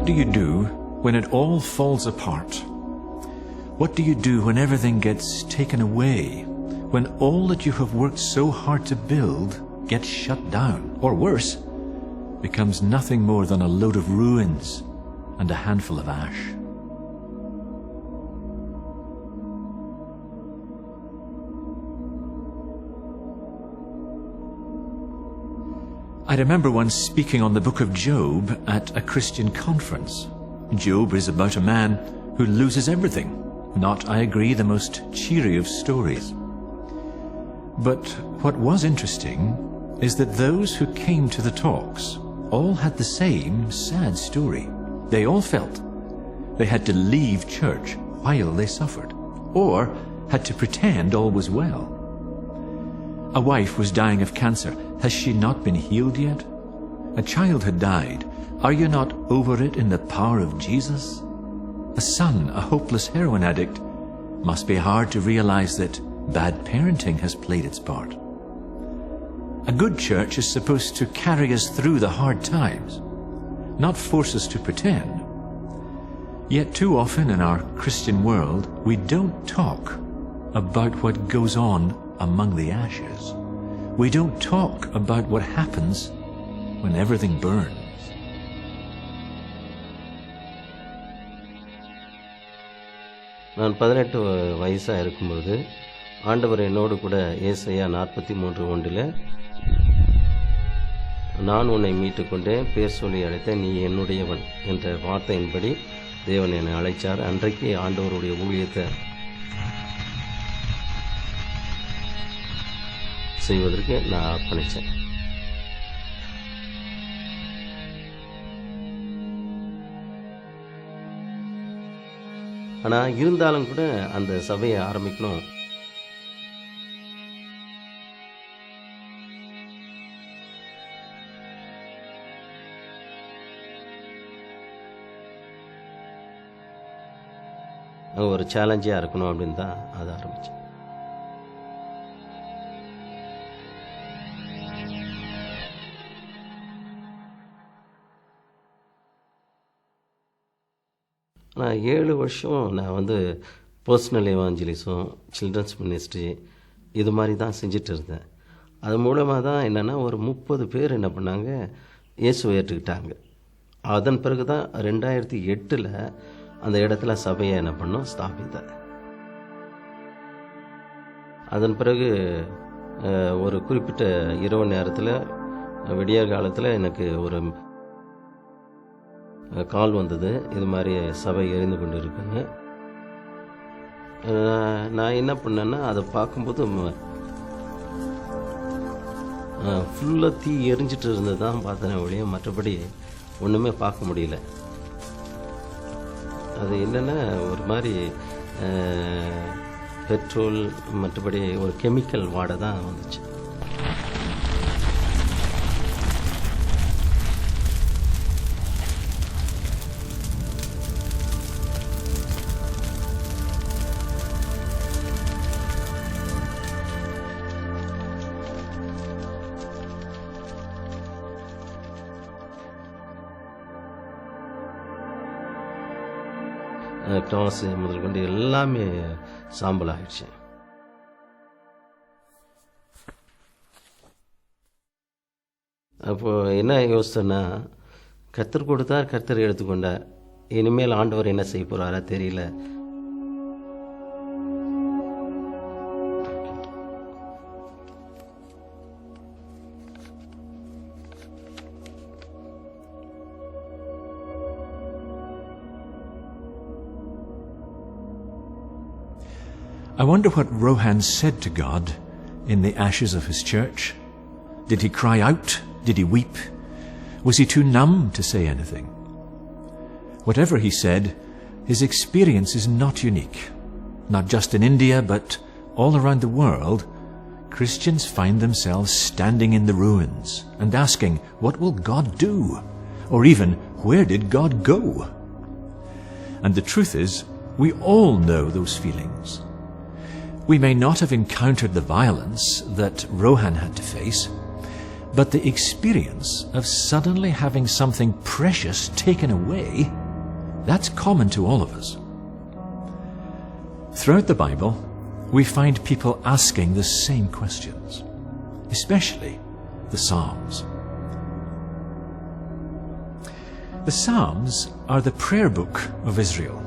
What do you do when it all falls apart? What do you do when everything gets taken away? When all that you have worked so hard to build gets shut down, or worse, becomes nothing more than a load of ruins and a handful of ash? I remember once speaking on the book of Job at a Christian conference. Job is about a man who loses everything. Not, I agree, the most cheery of stories. But what was interesting is that those who came to the talks all had the same sad story. They all felt they had to leave church while they suffered, or had to pretend all was well. A wife was dying of cancer. Has she not been healed yet? A child had died. Are you not over it in the power of Jesus? A son, a hopeless heroin addict. Must be hard to realize that bad parenting has played its part. A good church is supposed to carry us through the hard times, not force us to pretend. Yet too often in our Christian world, we don't talk about what goes on among the ashes. We don't talk about what happens when everything burns. நான் 18 வயசாக இருக்கும்போது ஆண்டவர் என்னோடு கூட ஏசாயா 43:1 நான் உன்னை மீட்டுக்கொண்டேன், பேர் சொல்லி அழைத்தேன், நீ என்னுடையவன் என்ற வார்த்தையின்படி தேவன் என்னை அழைச்சார். அன்றைக்கு ஆண்டவருடைய ஊழியத்தை செய்வதற்கு நான் அர்ப்பணித்தேன். ஆனால் இருந்தாலும் கூட அந்த சபையை ஆரம்பிக்கணும். ஒரு சேலஞ்சாக இருக்கணும் அப்படின்னு தான் அதை ஆரம்பித்தேன். நான் 7 வருஷம் நான் பர்சனல் எவாஞ்சலிசம், சில்ட்ரன்ஸ் மினிஸ்ட்ரி இது மாதிரி தான் செஞ்சிட்டு இருந்தேன். அது மூலமாக தான் என்னென்னா ஒரு 30 பேர் என்ன பண்ணாங்க, இயேசுவை ஏற்றுக்கிட்டாங்க. அதன் பிறகு தான் 2008 அந்த இடத்துல சபையை என்ன பண்ணோம், ஸ்தாபித்தேன். அதன் பிறகு ஒரு குறிப்பிட்ட இரவு நேரத்தில் விடியற் காலத்தில் எனக்கு ஒரு கால் வந்தது, இது மாதிரி சபை எரிந்து கொண்டு இருக்குங்க. நான் என்ன பண்ணேன்னா அதை பார்க்கும்போது ஃபுல்லாக தீ எரிஞ்சிட்டு இருந்தது தான் பார்த்தேன் ஒழிய மற்றபடி ஒன்றுமே பார்க்க முடியல. அது என்னென்னா ஒரு மாதிரி பெட்ரோல் மற்றபடி ஒரு கெமிக்கல் வாடை தான் வந்துச்சு. கிராஸ் முதல் கொண்டு எல்லாமே சாம்பல் ஆகிடுச்சு. அப்போது என்ன யோசித்தேன்னா, கர்த்தர் கொடுத்தார், கர்த்தர் எடுத்துக்கொண்டார். இனிமேல் ஆண்டவர் என்ன செய்ய போகிறாரா தெரியல. I wonder what Rohan said to God in the ashes of his church. Did he cry out? Did he weep? Was he too numb to say anything? Whatever he said, his experience is not unique. Not just in India, but all around the world, Christians find themselves standing in the ruins and asking, what will God do? Or even, where did God go? And the truth is, we all know those feelings. We may not have encountered the violence that Rohan had to face, But the experience of suddenly having something precious taken away, that's common to all of us. Throughout the Bible, we find people asking the same questions, especially the Psalms. The Psalms are the prayer book of Israel.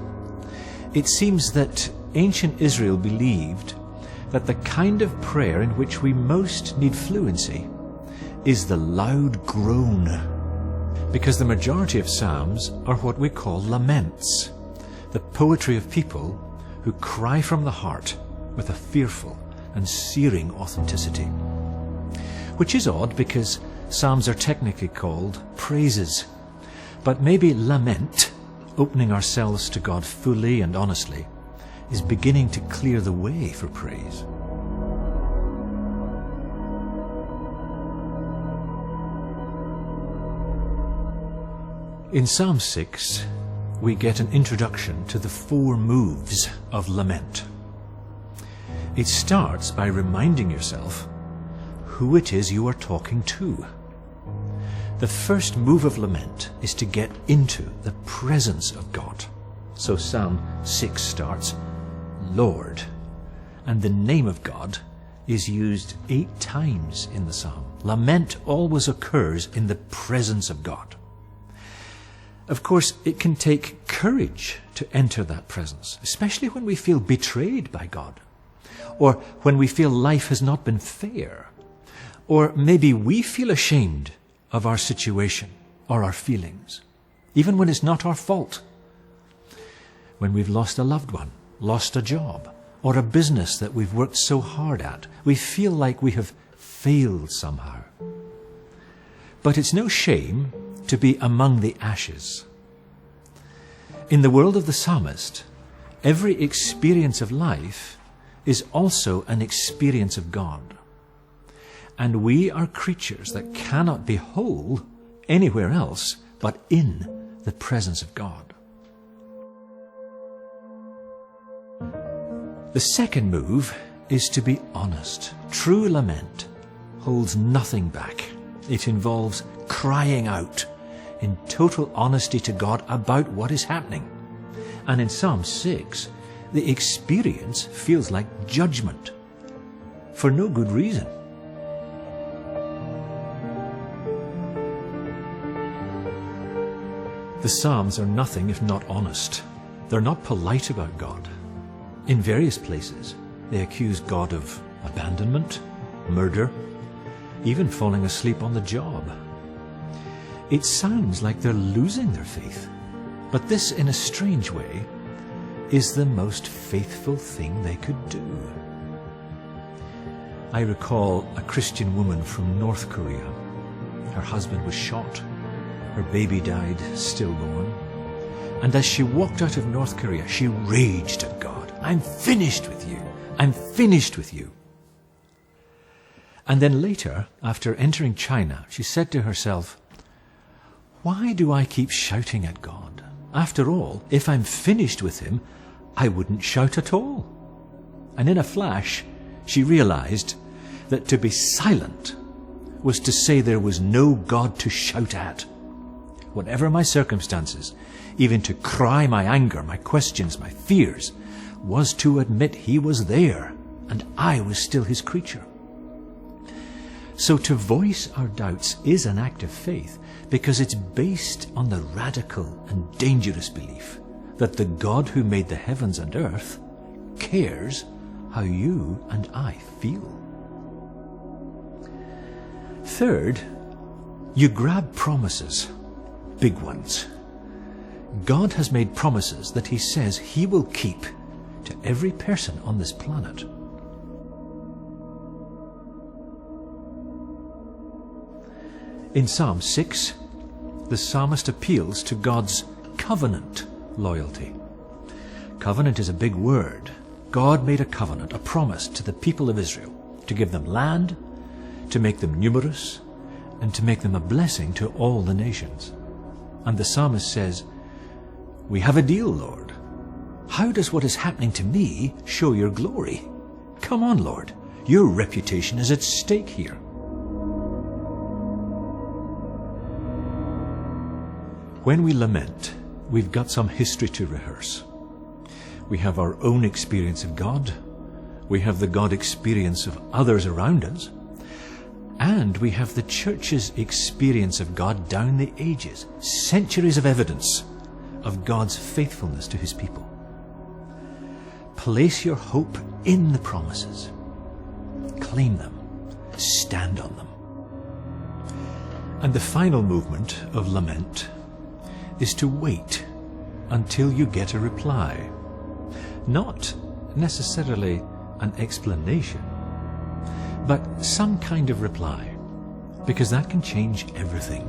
It seems that ancient Israel believed that the kind of prayer in which we most need fluency is the loud groan, because the majority of Psalms are what we call laments, the poetry of people who cry from the heart with a fearful and searing authenticity. Which is odd, because Psalms are technically called praises. But maybe lament, opening ourselves to God fully and honestly, is beginning to clear the way for praise. In Psalm 6, we get an introduction to the 4 moves of lament. It starts by reminding yourself who it is you are talking to. The first move of lament is to get into the presence of God. So Psalm 6 starts, Lord, and the name of God is used 8 times in the psalm. Lament always occurs in the presence of God. Of course, it can take courage to enter that presence, especially when we feel betrayed by God, or when we feel life has not been fair, or maybe we feel ashamed of our situation or our feelings, even when it's not our fault. When we've lost a loved one, lost a job, or a business that we've worked so hard at, we feel like we have failed somehow. But it's no shame to be among the ashes. In the world of the psalmist, every experience of life is also an experience of God. And we are creatures that cannot be whole anywhere else but in the presence of God. The second move is to be honest. True lament holds nothing back. It involves crying out in total honesty to God about what is happening. And in Psalm 6, the experience feels like judgment for no good reason. The Psalms are nothing if not honest. They're not polite about God. In various places, they accuse God of abandonment, murder, even falling asleep on the job. It sounds like they're losing their faith, but this, in a strange way, is the most faithful thing they could do. I recall a Christian woman from North Korea. Her husband was shot. Her baby died stillborn. And as she walked out of North Korea, she raged at God. I'm finished with you. I'm finished with you. And then later, after entering China, she said to herself, why do I keep shouting at God? After all, if I'm finished with him, I wouldn't shout at all. And in a flash, she realized that to be silent was to say there was no God to shout at. Whatever my circumstances, even to cry my anger, my questions, my fears, was to admit he was there and I was still his creature. So to voice our doubts is an act of faith because it's based on the radical and dangerous belief that the God who made the heavens and earth cares how you and I feel. Third, you grab promises, big ones. God has made promises that he says he will keep to every person on this planet. In Psalm 6, the psalmist appeals to God's covenant loyalty. Covenant is a big word. God made a covenant, a promise to the people of Israel to give them land, to make them numerous, and to make them a blessing to all the nations. And the psalmist says, we have a deal, Lord. How does what is happening to me show your glory? Come on, Lord. Your reputation is at stake here. When we lament, we've got some history to rehearse. We have our own experience of God, we have the God experience of others around us, and we have the church's experience of God down the ages, centuries of evidence of God's faithfulness to his people. Place your hope in the promises. Claim them. Stand on them. And the final movement of lament is to wait until you get a reply. Not necessarily an explanation, but some kind of reply, because that can change everything.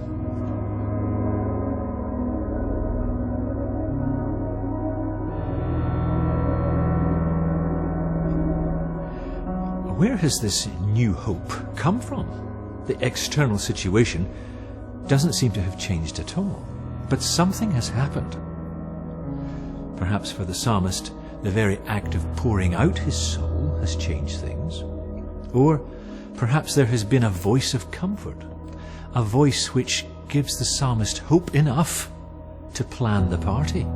Where has this new hope come from? The external situation doesn't seem to have changed at all, but something has happened. Perhaps for the psalmist, the very act of pouring out his soul has changed things. Or perhaps there has been a voice of comfort, a voice which gives the psalmist hope enough to plan the party.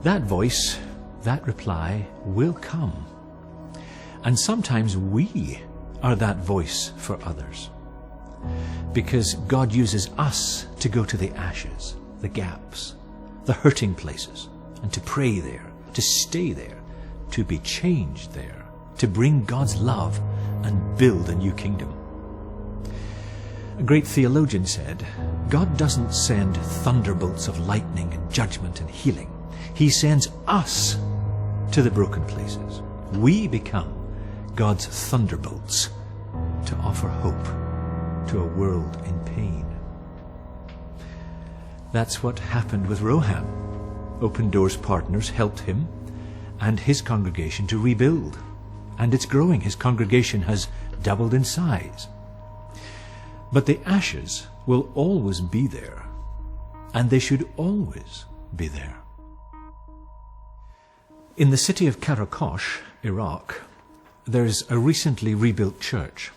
That voice, that reply, will come. And sometimes we are that voice for others, because God uses us to go to the ashes, the gaps, the hurting places, and to pray there, to stay there, to be changed there, to bring God's love and build a new kingdom. A great theologian said, God doesn't send thunderbolts of lightning and judgment and healing. He sends us to the broken places. We become God's thunderbolts to offer hope to a world in pain. That's what happened with Roham. Open Doors partners helped him and his congregation to rebuild, and it's growing. His congregation has doubled in size. But the ashes will always be there, and they should always be there. In the city of Karakosh, Iraq, there's a recently rebuilt church.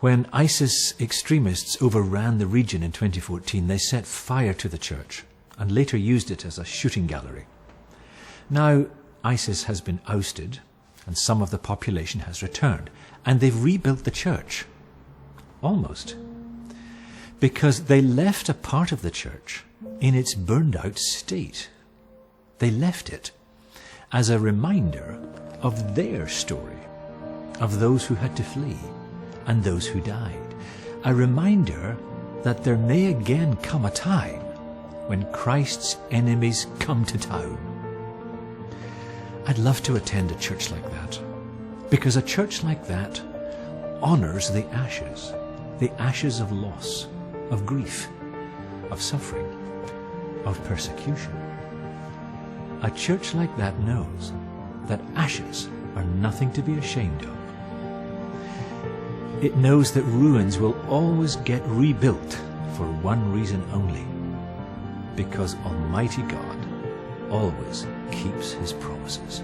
When ISIS extremists overran the region in 2014, they set fire to the church and later used it as a shooting gallery. Now, ISIS has been ousted and some of the population has returned, and they've rebuilt the church. Almost. Because they left a part of the church in its burned out state. They left it as a reminder of their story, of those who had to flee and those who died. A reminder that there may again come a time when Christ's enemies come to town. I'd love to attend a church like that, because a church like that honors the ashes of loss, of grief, of suffering, of persecution. A church like that knows that ashes are nothing to be ashamed of. It knows that ruins will always get rebuilt for one reason only, because Almighty God always keeps his promises.